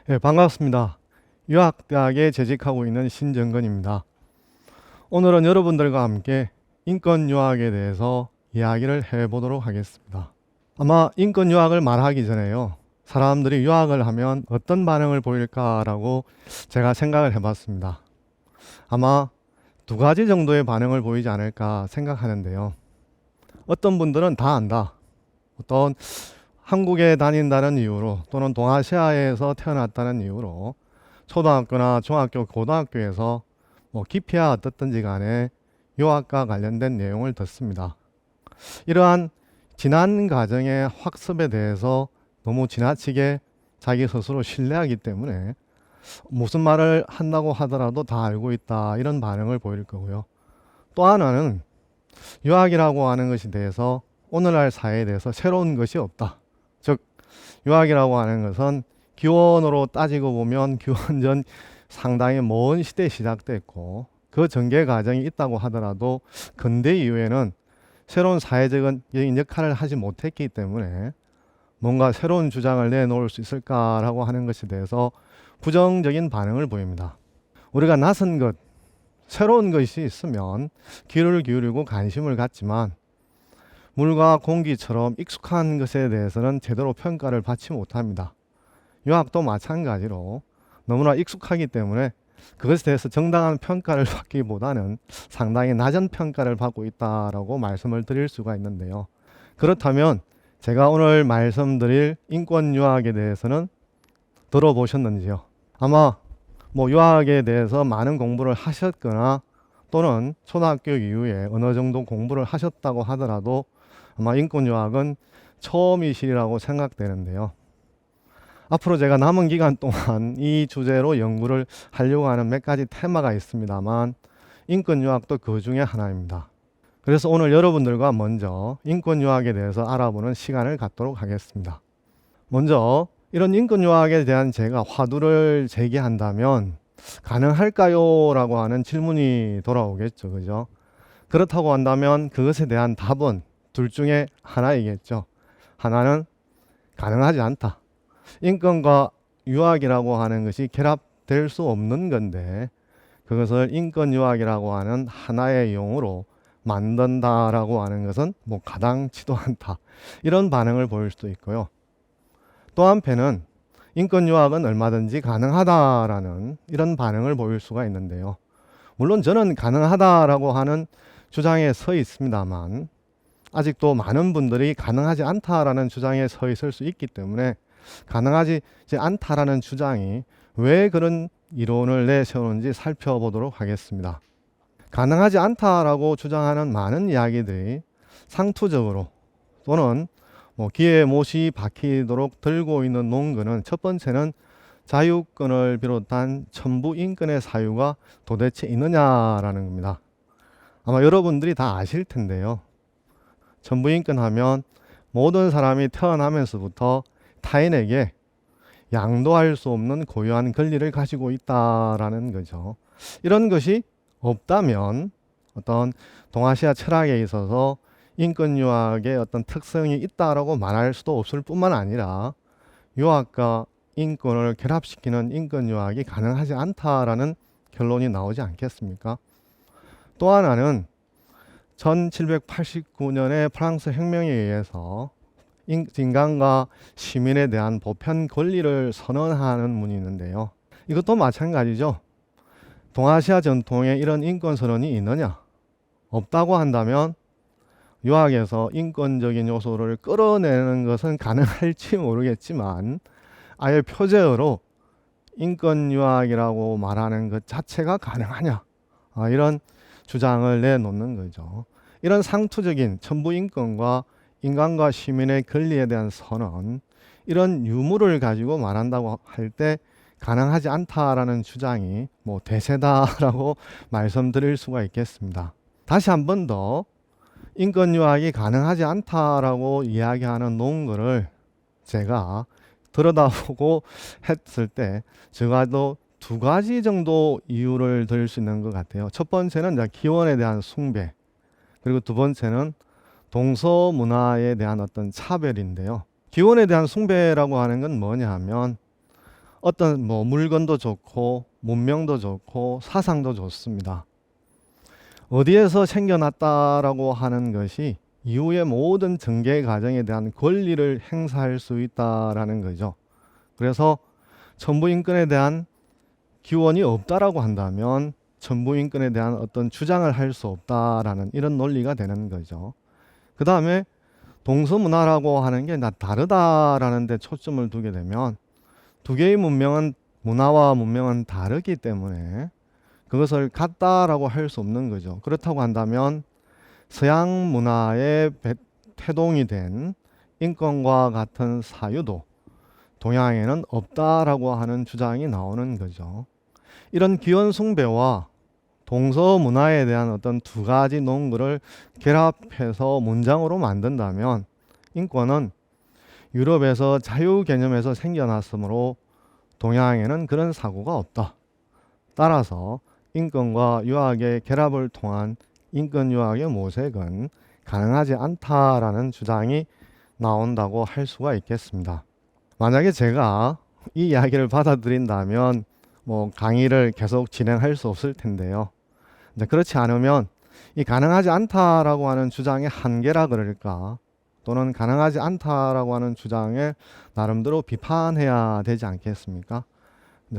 네, 반갑습니다. 유학대학에 재직하고 있는 신정근입니다. 오늘은 여러분들과 함께 인권 유학에 대해서 이야기를 해보도록 하겠습니다. 아마 인권 유학을 말하기 전에요, 사람들이 유학을 하면 어떤 반응을 보일까라고 제가 생각을 해봤습니다. 아마 두 가지 정도의 반응을 보이지 않을까 생각하는데요. 어떤 분들은 다 안다. 어떤 한국에 다닌다는 이유로 또는 동아시아에서 태어났다는 이유로 초등학교나 중학교, 고등학교에서 깊이야 어떻든지 간에 유학과 관련된 내용을 듣습니다. 이러한 지난 과정의 학습에 대해서 너무 지나치게 자기 스스로 신뢰하기 때문에 무슨 말을 한다고 하더라도 다 알고 있다, 이런 반응을 보일 거고요. 또 하나는 유학이라고 하는 것에 대해서 오늘날 사회에 대해서 새로운 것이 없다. 즉 유학이라고 하는 것은 기원으로 따지고 보면 기원전 상당히 먼 시대에 시작됐고, 그 전개 과정이 있다고 하더라도 근대 이후에는 새로운 사회적인 역할을 하지 못했기 때문에 뭔가 새로운 주장을 내놓을 수 있을까라고 하는 것에 대해서 부정적인 반응을 보입니다. 우리가 낯선 것, 새로운 것이 있으면 귀를 기울이고 관심을 갖지만 물과 공기처럼 익숙한 것에 대해서는 제대로 평가를 받지 못합니다. 유학도 마찬가지로 너무나 익숙하기 때문에 그것에 대해서 정당한 평가를 받기보다는 상당히 낮은 평가를 받고 있다라고 말씀을 드릴 수가 있는데요. 그렇다면 제가 오늘 말씀드릴 인권 유학에 대해서는 들어보셨는지요? 아마 유학에 대해서 많은 공부를 하셨거나 또는 초등학교 이후에 어느 정도 공부를 하셨다고 하더라도 아마 인권 유학은 처음이시라고 생각되는데요. 앞으로 제가 남은 기간 동안 이 주제로 연구를 하려고 하는 몇 가지 테마가 있습니다만 인권 유학도 그 중에 하나입니다. 그래서 오늘 여러분들과 먼저 인권 유학에 대해서 알아보는 시간을 갖도록 하겠습니다. 먼저 이런 인권 유학에 대한 제가 화두를 제기한다면 가능할까요? 라고 하는 질문이 돌아오겠죠. 그죠? 그렇다고 한다면 그것에 대한 답은 둘 중에 하나이겠죠. 하나는 가능하지 않다. 인권과 유학이라고 하는 것이 결합될 수 없는 건데 그것을 인권 유학이라고 하는 하나의 용어로 만든다라고 하는 것은 가당치도 않다, 이런 반응을 보일 수도 있고요. 또 한편은 인권 유학은 얼마든지 가능하다라는 이런 반응을 보일 수가 있는데요. 물론 저는 가능하다라고 하는 주장에 서 있습니다만 아직도 많은 분들이 가능하지 않다라는 주장에 서 있을 수 있기 때문에 가능하지 않다라는 주장이 왜 그런 이론을 내세우는지 살펴보도록 하겠습니다. 가능하지 않다라고 주장하는 많은 이야기들이 상투적으로 또는 귀에 못이 박히도록 들고 있는 논거는, 첫 번째는 자유권을 비롯한 천부 인권의 사유가 도대체 있느냐라는 겁니다. 아마 여러분들이 다 아실 텐데요. 천부 인권 하면 모든 사람이 태어나면서부터 타인에게 양도할 수 없는 고유한 권리를 가지고 있다라는 거죠. 이런 것이 없다면 어떤 동아시아 철학에 있어서 인권 유학의 어떤 특성이 있다라고 말할 수도 없을 뿐만 아니라 유학과 인권을 결합시키는 인권 유학이 가능하지 않다라는 결론이 나오지 않겠습니까? 또 하나는 1789년에 프랑스 혁명에 의해서 인간과 시민에 대한 보편 권리를 선언하는 문이 있는데요. 이것도 마찬가지죠. 동아시아 전통에 이런 인권 선언이 있느냐? 없다고 한다면 유학에서 인권적인 요소를 끌어내는 것은 가능할지 모르겠지만 아예 표제어로 인권 유학이라고 말하는 것 자체가 가능하냐? 이런 주장을 내놓는 거죠. 이런 상투적인 천부 인권과 인간과 시민의 권리에 대한 선언, 이런 유무를 가지고 말한다고 할 때 가능하지 않다라는 주장이 대세다라고 말씀드릴 수가 있겠습니다. 다시 한 번 더 인권 유학이 가능하지 않다라고 이야기하는 논거를 제가 들여다보고 했을 때 적어도 두 가지 정도 이유를 들 수 있는 것 같아요. 첫 번째는 기원에 대한 숭배, 그리고 두 번째는 동서 문화에 대한 어떤 차별인데요. 기원에 대한 숭배라고 하는 건 뭐냐 하면 어떤 물건도 좋고 문명도 좋고 사상도 좋습니다. 어디에서 생겨났다라고 하는 것이 이후의 모든 전개 과정에 대한 권리를 행사할 수 있다라는 거죠. 그래서 천부인권에 대한 기원이 없다라고 한다면 천부인권에 대한 어떤 주장을 할 수 없다라는 이런 논리가 되는 거죠. 그 다음에 동서문화라고 하는 게 다르다라는 데 초점을 두게 되면 두 개의 문화와 문명은 다르기 때문에 그것을 같다라고 할 수 없는 거죠. 그렇다고 한다면 서양 문화에 태동이 된 인권과 같은 사유도 동양에는 없다라고 하는 주장이 나오는 거죠. 이런 기원 숭배와 동서 문화에 대한 어떤 두 가지 논거를 결합해서 문장으로 만든다면 인권은 유럽에서 자유 개념에서 생겨났으므로 동양에는 그런 사고가 없다. 따라서 인권과 유학의 결합을 통한 인권 유학의 모색은 가능하지 않다라는 주장이 나온다고 할 수가 있겠습니다. 만약에 제가 이 이야기를 받아들인다면 강의를 계속 진행할 수 없을 텐데요. 그렇지 않으면 이 가능하지 않다라고 하는 주장의 한계라 그럴까, 또는 가능하지 않다라고 하는 주장을 나름대로 비판해야 되지 않겠습니까?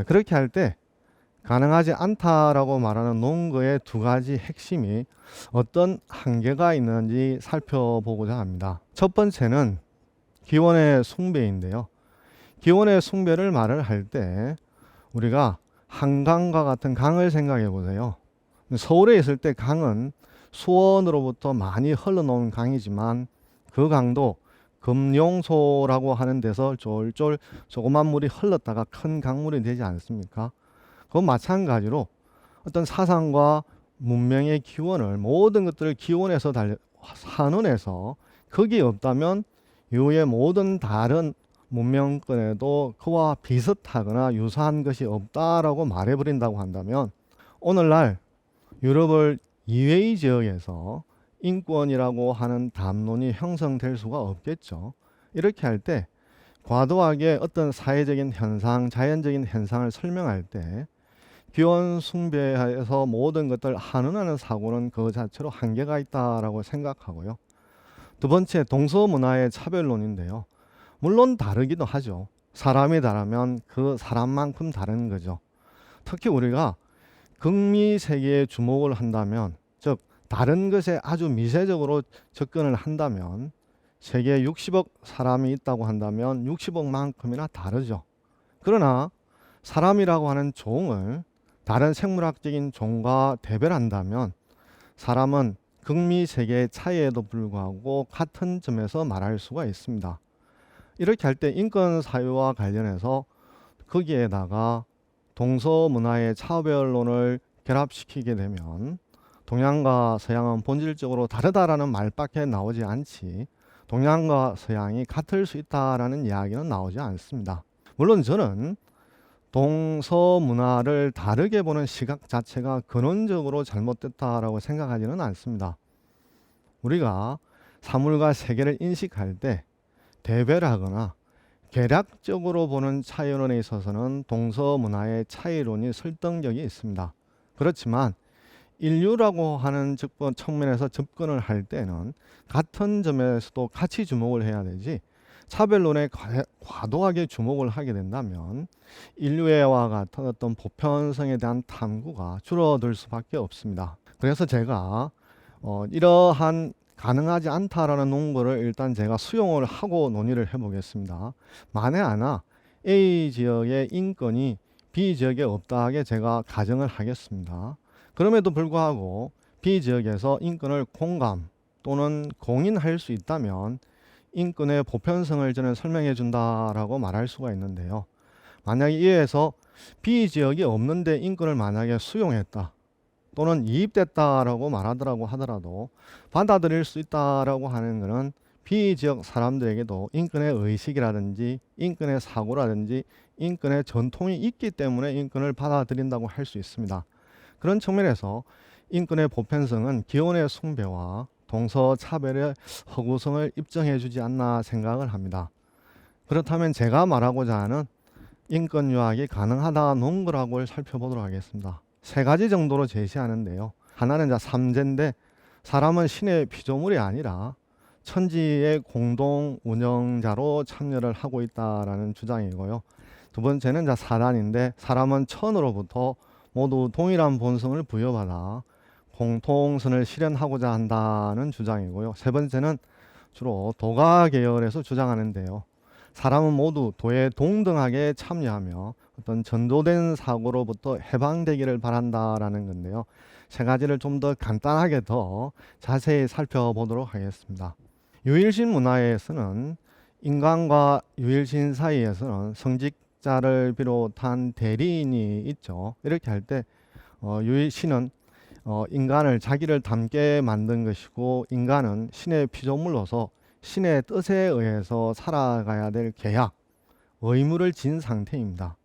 그렇게 할 때 가능하지 않다라고 말하는 논거의 두 가지 핵심이 어떤 한계가 있는지 살펴보고자 합니다. 첫 번째는 기원의 숭배인데요. 기원의 숭배를 말을 할 때 우리가 한강과 같은 강을 생각해 보세요. 서울에 있을 때 강은 수원으로부터 많이 흘러놓은 강이지만 그 강도 금용소라고 하는 데서 쫄쫄 조그만 물이 흘렀다가 큰 강물이 되지 않습니까? 그건 마찬가지로 어떤 사상과 문명의 기원을, 모든 것들을 기원에서 한원에서 거기에 없다면 이후의 모든 다른 문명권에도 그와 비슷하거나 유사한 것이 없다라고 말해버린다고 한다면 오늘날 유럽을 이외의 지역에서 인권이라고 하는 담론이 형성될 수가 없겠죠. 이렇게 할 때 과도하게 어떤 사회적인 현상, 자연적인 현상을 설명할 때 기원 숭배에서 모든 것들 한원하는 사고는 그 자체로 한계가 있다라고 생각하고요. 두 번째, 동서문화의 차별론인데요. 물론 다르기도 하죠. 사람이 다르면 그 사람만큼 다른 거죠. 특히 우리가 극미 세계에 주목을 한다면, 즉 다른 것에 아주 미세적으로 접근을 한다면 세계에 60억 사람이 있다고 한다면 60억만큼이나 다르죠. 그러나 사람이라고 하는 종을 다른 생물학적인 종과 대별한다면 사람은 극미 세계의 차이에도 불구하고 같은 점에서 말할 수가 있습니다. 이렇게 할 때 인권 사유와 관련해서 거기에다가 동서 문화의 차별론을 결합시키게 되면 동양과 서양은 본질적으로 다르다라는 말밖에 나오지 않지 동양과 서양이 같을 수 있다라는 이야기는 나오지 않습니다. 물론 저는 동서 문화를 다르게 보는 시각 자체가 근원적으로 잘못됐다라고 생각하지는 않습니다. 우리가 사물과 세계를 인식할 때 대별하거나 개략적으로 보는 차이론에 있어서는 동서 문화의 차이론이 설득력이 있습니다. 그렇지만 인류라고 하는 측면에서 접근을 할 때는 같은 점에서도 같이 주목을 해야 되지, 차별론에 과도하게 주목을 하게 된다면 인류애와 같은 어떤 보편성에 대한 탐구가 줄어들 수밖에 없습니다. 그래서 제가 이러한 가능하지 않다라는 논거를 일단 제가 수용을 하고 논의를 해보겠습니다. 만에 하나 A 지역의 인권이 B 지역에 없다하게 제가 가정을 하겠습니다. 그럼에도 불구하고 B 지역에서 인권을 공감 또는 공인할 수 있다면 인권의 보편성을 저는 설명해 준다라고 말할 수가 있는데요. 만약에 이에서 B 지역이 없는데 인권을 만약에 수용했다 또는 이입됐다라고 말하더라고 하더라도 받아들일 수 있다라고 하는 것은 B 지역 사람들에게도 인권의 의식이라든지 인권의 사고라든지 인권의 전통이 있기 때문에 인권을 받아들인다고 할 수 있습니다. 그런 측면에서 인권의 보편성은 기원의 숭배와 동서 차별의 허구성을 입증해 주지 않나 생각을 합니다. 그렇다면 제가 말하고자 하는 인권 유학이 가능하다 논거라고 살펴보도록 하겠습니다. 세 가지 정도로 제시하는데요. 하나는 이제 삼재인데, 사람은 신의 피조물이 아니라 천지의 공동 운영자로 참여를 하고 있다라는 주장이고요. 두 번째는 이제 사단인데, 사람은 천으로부터 모두 동일한 본성을 부여받아 공통선을 실현하고자 한다는 주장이고요. 세 번째는 주로 도가 계열에서 주장하는데요. 사람은 모두 도에 동등하게 참여하며 어떤 전도된 사고로부터 해방되기를 바란다라는 건데요. 세 가지를 좀 더 간단하게 더 자세히 살펴보도록 하겠습니다. 유일신 문화에서는 인간과 유일신 사이에서는 성직자를 비롯한 대리인이 있죠. 이렇게 할 때 유일신은 인간을 자기를 닮게 만든 것이고, 인간은 신의 피조물로서 신의 뜻에 의해서 살아가야 될 계약, 의무를 진 상태입니다.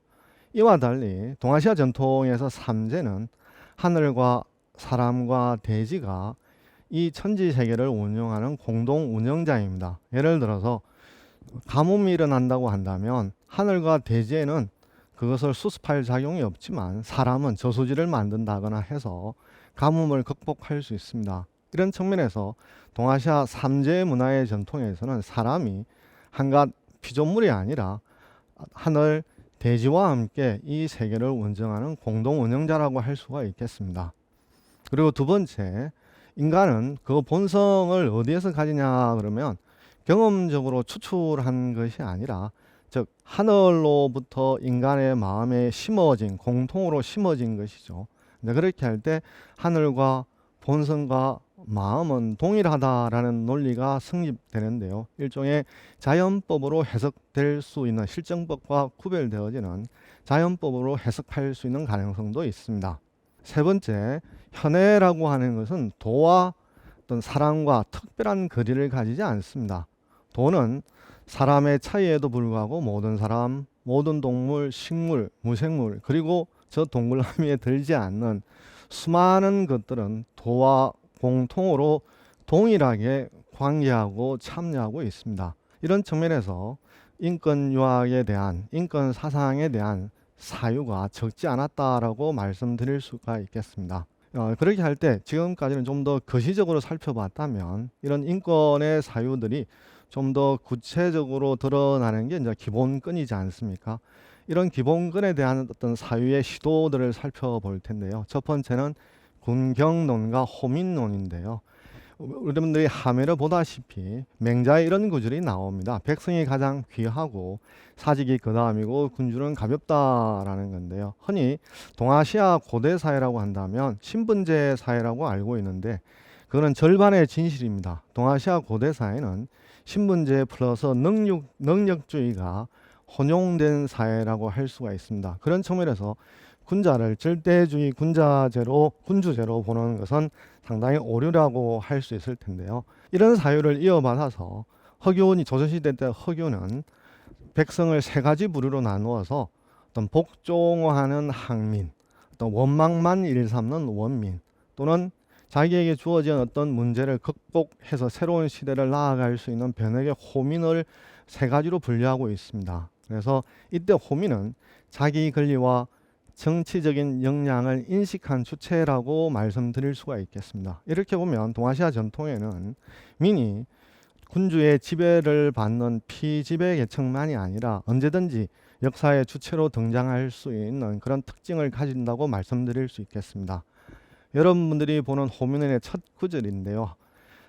이와 달리 동아시아 전통에서 삼재는 하늘과 사람과 대지가 이 천지 세계를 운영하는 공동 운영자입니다. 예를 들어서 가뭄이 일어난다고 한다면 하늘과 대지에는 그것을 수습할 작용이 없지만, 사람은 저수지를 만든다거나 해서 가뭄을 극복할 수 있습니다. 이런 측면에서 동아시아 삼재 문화의 전통에서는 사람이 한갓 피조물이 아니라 하늘, 대지와 함께 이 세계를 운영하는 공동 운영자라고 할 수가 있겠습니다. 그리고 두 번째, 인간은 그 본성을 어디에서 가지냐 그러면 경험적으로 추출한 것이 아니라, 즉 하늘로부터 인간의 마음에 심어진, 공통으로 심어진 것이죠. 그렇게 할 때 하늘과 본성과 마음은 동일하다라는 논리가 성립되는데요. 일종의 자연법으로 해석될 수 있는, 실정법과 구별되어지는 자연법으로 해석할 수 있는 가능성도 있습니다. 세 번째, 현해라고 하는 것은 도와 어떤 사람과 특별한 거리를 가지지 않습니다. 도는 사람의 차이에도 불구하고 모든 사람, 모든 동물, 식물, 무생물, 그리고 저 동그라미에 들지 않는 수많은 것들은 도와 공통으로 동일하게 관계하고 참여하고 있습니다. 이런 측면에서 인권 유학에 대한, 인권 사상에 대한 사유가 적지 않았다라고 말씀드릴 수가 있겠습니다. 그렇게 할 때 지금까지는 좀 더 거시적으로 살펴봤다면, 이런 인권의 사유들이 좀 더 구체적으로 드러나는 게 이제 기본권이지 않습니까? 이런 기본권에 대한 어떤 사유의 시도들을 살펴볼 텐데요. 첫 번째는 군경론과 호민론인데요. 여러분들이 하면을 보다시피 맹자에 이런 구절이 나옵니다. 백성이 가장 귀하고 사직이 그 다음이고 군주는 가볍다라는 건데요. 흔히 동아시아 고대 사회라고 한다면 신분제 사회라고 알고 있는데, 그거는 절반의 진실입니다. 동아시아 고대 사회는 신분제 플러스 능력주의가 혼용된 사회라고 할 수가 있습니다. 그런 측면에서 군자를 절대주의 군주제로 보는 것은 상당히 오류라고 할 수 있을 텐데요. 이런 사유를 이어받아서 허균이, 조선시대 때 허균은 백성을 세 가지 부류로 나누어서 어떤 복종하는 항민, 어떤 원망만 일삼는 원민, 또는 자기에게 주어진 어떤 문제를 극복해서 새로운 시대를 나아갈 수 있는 변혁의 호민을 세 가지로 분류하고 있습니다. 그래서 이때 호민은 자기 권리와 정치적인 역량을 인식한 주체라고 말씀드릴 수가 있겠습니다. 이렇게 보면 동아시아 전통에는 민이 군주의 지배를 받는 피지배 계층만이 아니라 언제든지 역사의 주체로 등장할 수 있는 그런 특징을 가진다고 말씀드릴 수 있겠습니다. 여러분들이 보는 호민의 첫 구절인데요.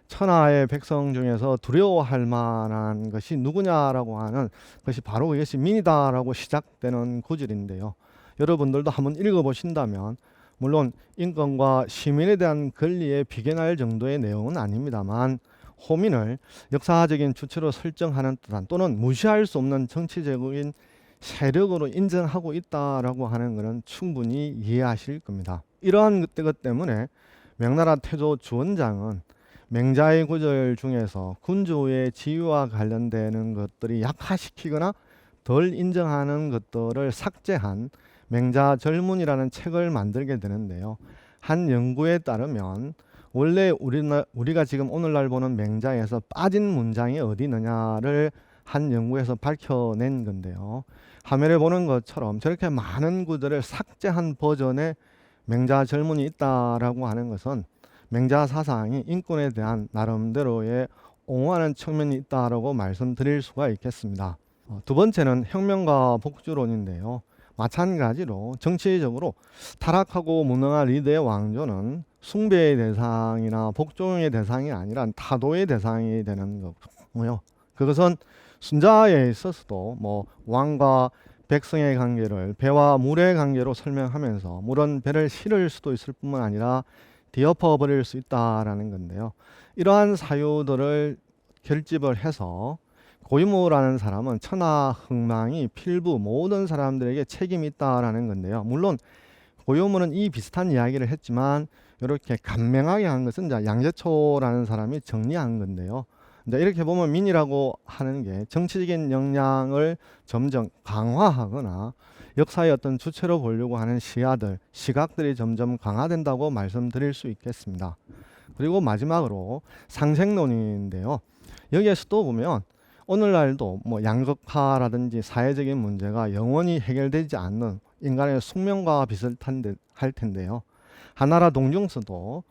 천하의 백성 중에서 두려워할 만한 것이 누구냐라고 하는 것이 바로 이것이 민이다라고 시작되는 구절인데요. 여러분들도 한번 읽어보신다면, 물론 인권과 시민에 대한 권리에 비견할 정도의 내용은 아닙니다만, 호민을 역사적인 주체로 설정하는 듯한, 또는 무시할 수 없는 정치적인 세력으로 인정하고 있다라고 하는 것은 충분히 이해하실 겁니다. 이러한 것 때문에 명나라 태조 주원장은 맹자의 구절 중에서 군주의 지위와 관련되는 것들이 약화시키거나 덜 인정하는 것들을 삭제한 맹자절문이라는 책을 만들게 되는데요. 한 연구에 따르면 원래 우리가 지금 오늘날 보는 맹자에서 빠진 문장이 어디 있느냐를 한 연구에서 밝혀낸 건데요. 화면에 보는 것처럼 저렇게 많은 구들을 삭제한 버전의 맹자 절문이 있다라고 하는 것은 맹자 사상이 인권에 대한 나름대로의 옹호하는 측면이 있다라고 말씀드릴 수가 있겠습니다. 두 번째는 혁명과 복주론인데요. 마찬가지로 정치적으로 타락하고 무능한 리더의 왕조는 숭배의 대상이나 복종의 대상이 아니라 타도의 대상이 되는 거고요. 그것은 순자에 있어서도 왕과 백성의 관계를 배와 물의 관계로 설명하면서 물은 배를 실을 수도 있을 뿐만 아니라 뒤엎어 버릴 수 있다라는 건데요. 이러한 사유들을 결집을 해서 고유무라는 사람은 천하 흥망이 필부 모든 사람들에게 책임이 있다라는 건데요. 물론 고유무는 이 비슷한 이야기를 했지만 이렇게 간명하게 한 것은 이제 양재초라는 사람이 정리한 건데요. 이제 이렇게 보면 민이라고 하는 게 정치적인 역량을 점점 강화하거나 역사의 어떤 주체로 보려고 하는 시각들이 점점 강화된다고 말씀드릴 수 있겠습니다. 그리고 마지막으로 상생론인데요. 여기에서도 보면 오늘날도 양극화라든지 사회적인 문제가 영원히 해결되지 않는 인간의 숙명과 비슷한데 할 텐데요. 하나라 동중서도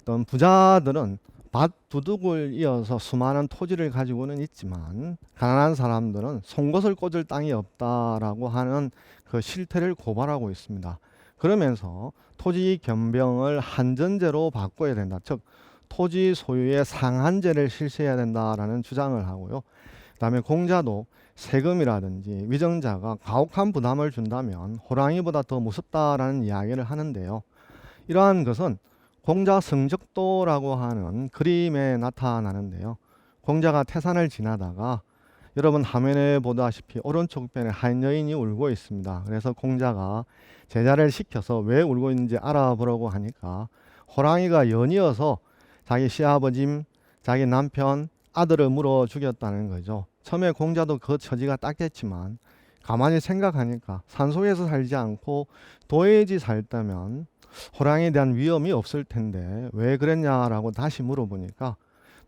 어떤 부자들은 밭 두둑을 이어서 수많은 토지를 가지고는 있지만 가난한 사람들은 송곳을 꽂을 땅이 없다라고 하는 그 실태를 고발하고 있습니다. 그러면서 토지 겸병을 한전제로 바꿔야 된다. 즉 토지 소유의 상한제를 실시해야 된다라는 주장을 하고요. 그다음에 공자도 세금이라든지 위정자가 가혹한 부담을 준다면 호랑이보다 더 무섭다라는 이야기를 하는데요. 이러한 것은 공자 성적도라고 하는 그림에 나타나는데요. 공자가 태산을 지나다가 여러분 화면에 보다시피 오른쪽 편에 한 여인이 울고 있습니다. 그래서 공자가 제자를 시켜서 왜 울고 있는지 알아보려고 하니까 호랑이가 연이어서 자기 시아버짐, 자기 남편, 아들을 물어 죽였다는 거죠. 처음에 공자도 그 처지가 딱했지만 가만히 생각하니까 산속에서 살지 않고 도에지 살다면 호랑이에 대한 위험이 없을 텐데 왜 그랬냐라고 다시 물어보니까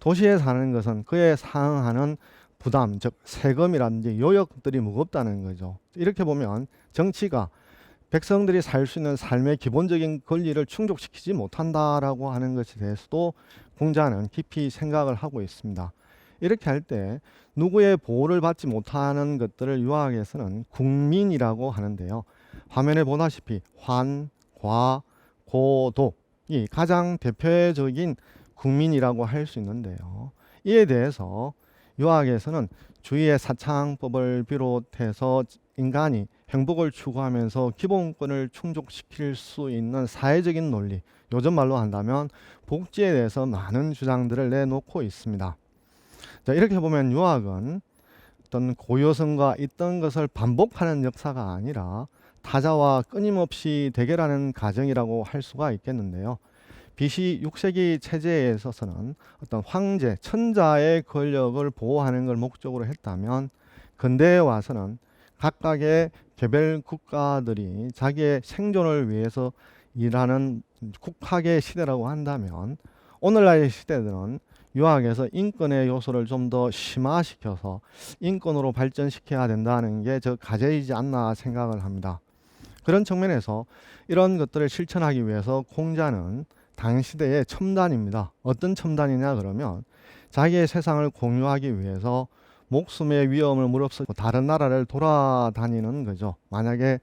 도시에 사는 것은 그에 상응하는 부담, 즉 세금이라든지 요역들이 무겁다는 거죠. 이렇게 보면 정치가 백성들이 살 수 있는 삶의 기본적인 권리를 충족시키지 못한다라고 하는 것에 대해서도 공자는 깊이 생각을 하고 있습니다. 이렇게 할 때 누구의 보호를 받지 못하는 것들을 유학에서는 국민이라고 하는데요. 화면에 보다시피 환, 과, 고, 독이 가장 대표적인 국민이라고 할 수 있는데요. 이에 대해서 유학에서는 주위의 사창법을 비롯해서 인간이 행복을 추구하면서 기본권을 충족시킬 수 있는 사회적인 논리, 요즘 말로 한다면 복지에 대해서 많은 주장들을 내놓고 있습니다. 자, 이렇게 보면 유학은 어떤 고요성과 있던 것을 반복하는 역사가 아니라 타자와 끊임없이 대결하는 과정이라고 할 수가 있겠는데요. BC 6세기 체제에 있어서는 어떤 황제, 천자의 권력을 보호하는 걸 목적으로 했다면 근대에 와서는 각각의 개별 국가들이 자기의 생존을 위해서 일하는 국학의 시대라고 한다면 오늘날의 시대들은 유학에서 인권의 요소를 좀 더 심화시켜서 인권으로 발전시켜야 된다는 게 저 과제이지 않나 생각을 합니다. 그런 측면에서 이런 것들을 실천하기 위해서 공자는 당시대의 첨단입니다. 어떤 첨단이냐 그러면 자기의 세상을 공유하기 위해서 목숨의 위험을 무릅쓰고 다른 나라를 돌아다니는 거죠. 만약에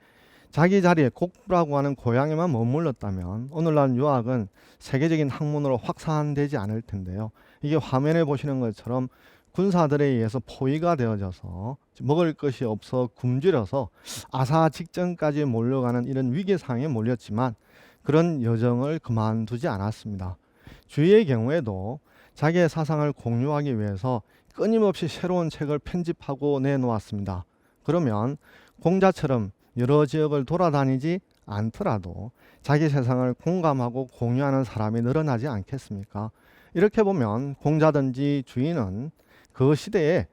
자기 자리에 곡부라고 하는 고향에만 머물렀다면 오늘날 유학은 세계적인 학문으로 확산되지 않을 텐데요. 이게 화면에 보시는 것처럼 군사들에 의해서 포위가 되어져서 먹을 것이 없어 굶주려서 아사 직전까지 몰려가는 이런 위기상에 몰렸지만 그런 여정을 그만두지 않았습니다. 주위의 경우에도 자기의 사상을 공유하기 위해서 끊임없이 새로운 책을 편집하고 내놓았습니다. 그러면 공자처럼 여러 지역을 돌아다니지 않더라도 자기 세상을 공감하고 공유하는 사람이 늘어나지 않겠습니까? 이렇게 보면 공자든지 주인은 그 시대에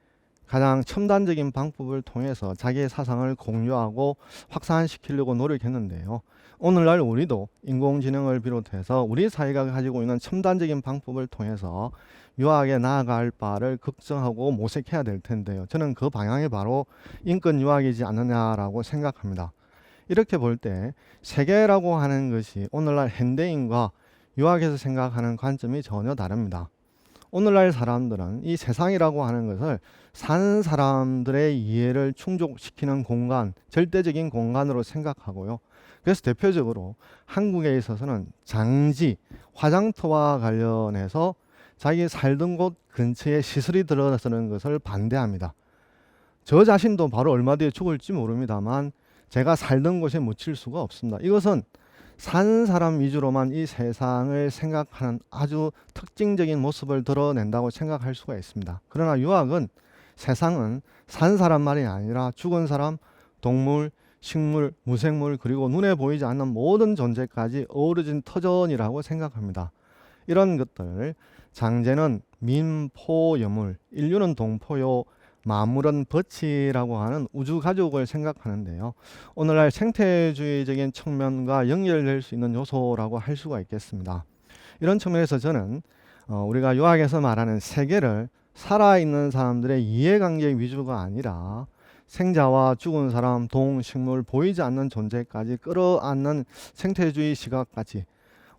가장 첨단적인 방법을 통해서 자기의 사상을 공유하고 확산시키려고 노력했는데요. 오늘날 우리도 인공지능을 비롯해서 우리 사회가 가지고 있는 첨단적인 방법을 통해서 유학에 나아갈 바를 걱정하고 모색해야 될 텐데요. 저는 그 방향이 바로 인권 유학이지 않느냐라고 생각합니다. 이렇게 볼 때 세계라고 하는 것이 오늘날 현대인과 유학에서 생각하는 관점이 전혀 다릅니다. 오늘날 사람들은 이 세상이라고 하는 것을 사는 사람들의 이해를 충족시키는 공간, 절대적인 공간으로 생각하고요. 그래서 대표적으로 한국에 있어서는 장지, 화장터와 관련해서 자기 살던 곳 근처에 시설이 들어서는 것을 반대합니다. 저 자신도 바로 얼마 뒤에 죽을지 모릅니다만 제가 살던 곳에 묻힐 수가 없습니다. 이것은 사는 사람 위주로만 이 세상을 생각하는 아주 특징적인 모습을 드러낸다고 생각할 수가 있습니다. 그러나 유학은 세상은 산 사람만이 아니라 죽은 사람, 동물, 식물, 무생물 그리고 눈에 보이지 않는 모든 존재까지 어우러진 터전이라고 생각합니다. 이런 것들 장제는 민포여물, 인류는 동포요, 만물은 법치라고 하는 우주 가족을 생각하는데요. 오늘날 생태주의적인 측면과 연결될 수 있는 요소라고 할 수가 있겠습니다. 이런 측면에서 저는 우리가 유학에서 말하는 세계를 살아있는 사람들의 이해관계 위주가 아니라 생자와 죽은 사람, 동, 식물, 보이지 않는 존재까지 끌어안는 생태주의 시각까지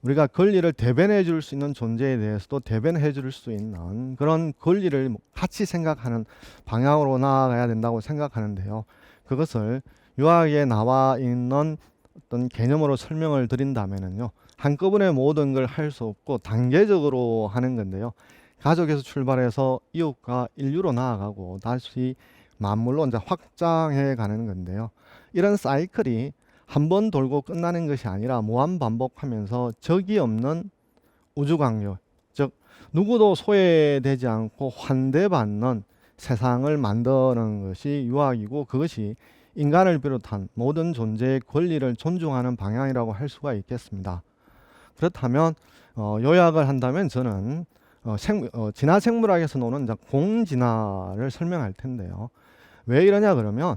우리가 권리를 대변해 줄 수 있는 존재에 대해서도 대변해 줄 수 있는 그런 권리를 같이 생각하는 방향으로 나아가야 된다고 생각하는데요. 그것을 유학에 나와 있는 어떤 개념으로 설명을 드린다면요. 한꺼번에 모든 걸 할 수 없고 단계적으로 하는 건데요. 가족에서 출발해서 이웃과 인류로 나아가고 다시 만물로 이제 확장해 가는 건데요. 이런 사이클이 한 번 돌고 끝나는 것이 아니라 무한 반복하면서 적이 없는 우주광류, 즉 누구도 소외되지 않고 환대받는 세상을 만드는 것이 유학이고 그것이 인간을 비롯한 모든 존재의 권리를 존중하는 방향이라고 할 수가 있겠습니다. 그렇다면 요약을 한다면 저는 진화생물학에서 노는 공진화를 설명할 텐데요. 왜 이러냐 그러면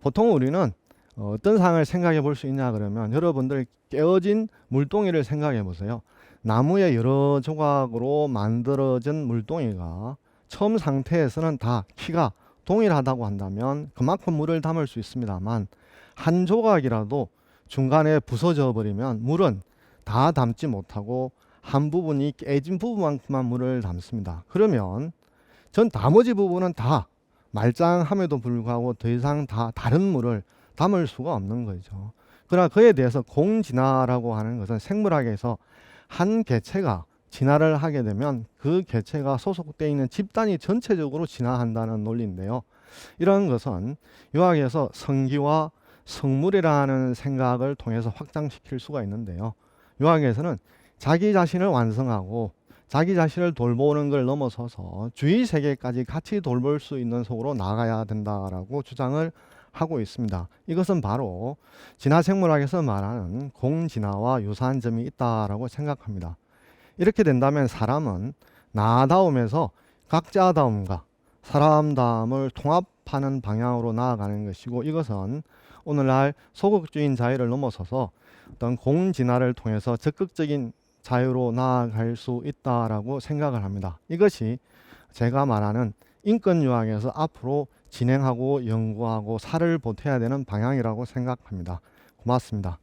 보통 우리는 어떤 상황을 생각해 볼 수 있냐 그러면 여러분들 깨어진 물동이를 생각해 보세요. 나무의 여러 조각으로 만들어진 물동이가 처음 상태에서는 다 키가 동일하다고 한다면 그만큼 물을 담을 수 있습니다만 한 조각이라도 중간에 부서져 버리면 물은 다 담지 못하고 한 부분이 깨진 부분만큼만 물을 담습니다. 그러면 전 나머지 부분은 다 말짱함에도 불구하고 더 이상 다 다른 물을 담을 수가 없는 거죠. 그러나 그에 대해서 공진화라고 하는 것은 생물학에서 한 개체가 진화를 하게 되면 그 개체가 소속되어 있는 집단이 전체적으로 진화한다는 논리인데요. 이런 것은 유학에서 성기와 성물이라는 생각을 통해서 확장시킬 수가 있는데요. 유학에서는 자기 자신을 완성하고 자기 자신을 돌보는 걸 넘어서서 주위 세계까지 같이 돌볼 수 있는 속으로 나가야 된다라고 주장을 하고 있습니다. 이것은 바로 진화생물학에서 말하는 공진화와 유사한 점이 있다라고 생각합니다. 이렇게 된다면 사람은 나다움에서 각자다움과 사람다움을 통합하는 방향으로 나아가는 것이고 이것은 오늘날 소극주의 자유를 넘어서서 어떤 공진화를 통해서 적극적인 자유로 나아갈 수 있다라고 생각을 합니다. 이것이 제가 말하는 인권유학에서 앞으로 진행하고 연구하고 살을 보태야 되는 방향이라고 생각합니다. 고맙습니다.